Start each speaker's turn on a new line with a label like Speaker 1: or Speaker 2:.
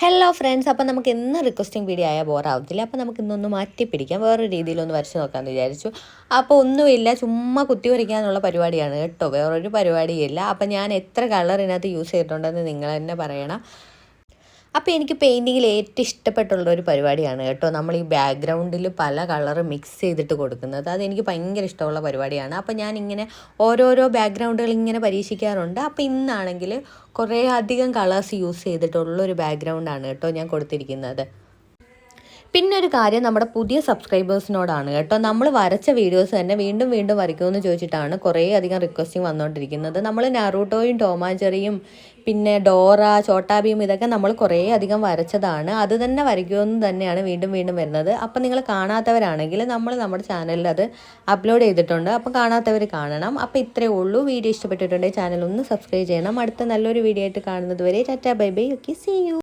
Speaker 1: Hello friends, അപ്പോൾ നമുക്ക് ഇന്ന് റിക്വസ്റ്റിംഗ് വീഡിയോ ആയാൽ ബോറാവത്തില്ല. അപ്പോൾ നമുക്ക് ഇന്നൊന്ന് മാറ്റി പിടിക്കാം, വേറൊരു രീതിയിലൊന്ന് വരച്ച് നോക്കാമെന്ന് വിചാരിച്ചു. അപ്പോൾ ഒന്നുമില്ല, ചുമ്മാ കുത്തി വരയ്ക്കാനുള്ള പരിപാടിയാണ് കേട്ടോ, വേറൊരു പരിപാടിയില്ല. അപ്പോൾ ഞാൻ എത്ര കളർ ഇതിനകത്ത് യൂസ് ചെയ്തിട്ടുണ്ടെന്ന് നിങ്ങൾ തന്നെ പറയണം. അപ്പോൾ എനിക്ക് പെയിൻറ്റിങ്ങിൽ ഏറ്റവും ഇഷ്ടപ്പെട്ടുള്ള ഒരു പരിപാടിയാണ് കേട്ടോ, നമ്മൾ ഈ ബാക്ക്ഗ്രൗണ്ടിൽ പല കളർ മിക്സ് ചെയ്തിട്ട് കൊടുക്കുന്നത്. അതെനിക്ക് ഭയങ്കര ഇഷ്ടമുള്ള പരിപാടിയാണ്. അപ്പോൾ ഞാനിങ്ങനെ ഓരോരോ ബാക്ക്ഗ്രൗണ്ടുകൾ ഇങ്ങനെ പരീക്ഷിക്കാറുണ്ട്. അപ്പോൾ ഇന്നാണെങ്കിൽ കുറേ അധികം കളേഴ്സ് യൂസ് ചെയ്തിട്ടുള്ളൊരു ബാക്ക്ഗ്രൗണ്ടാണ് കേട്ടോ ഞാൻ കൊടുത്തിരിക്കുന്നത്. പിന്നെ ഒരു കാര്യം നമ്മുടെ പുതിയ സബ്സ്ക്രൈബേഴ്സിനോടാണ് കേട്ടോ, നമ്മൾ വരച്ച വീഡിയോസ് തന്നെ വീണ്ടും വീണ്ടും വരയ്ക്കുമെന്ന് ചോദിച്ചിട്ടാണ് കുറേ അധികം റിക്വസ്റ്റിംഗ് വന്നുകൊണ്ടിരിക്കുന്നത്. നമ്മൾ നറൂട്ടോയും ടോമാഞ്ചെറിയും പിന്നെ ഡോറ, ചോട്ടാബിയും ഇതൊക്കെ നമ്മൾ കുറേ അധികം വരച്ചതാണ്. അത് തന്നെ വരയ്ക്കുമെന്ന് തന്നെയാണ് വീണ്ടും വീണ്ടും വരുന്നത്. അപ്പം നിങ്ങൾ കാണാത്തവരാണെങ്കിൽ നമ്മൾ നമ്മുടെ ചാനലിൽ അത് അപ്ലോഡ് ചെയ്തിട്ടുണ്ട്. അപ്പം കാണാത്തവർ കാണണം. അപ്പോൾ ഇത്രയേ ഉള്ളൂ. വീഡിയോ ഇഷ്ടപ്പെട്ടിട്ടുണ്ടെങ്കിൽ ചാനൽ ഒന്ന് സബ്സ്ക്രൈബ് ചെയ്യണം. അടുത്ത നല്ലൊരു വീഡിയോ ആയിട്ട് കാണുന്നത് വരെ tata bye bye. Okay, see U.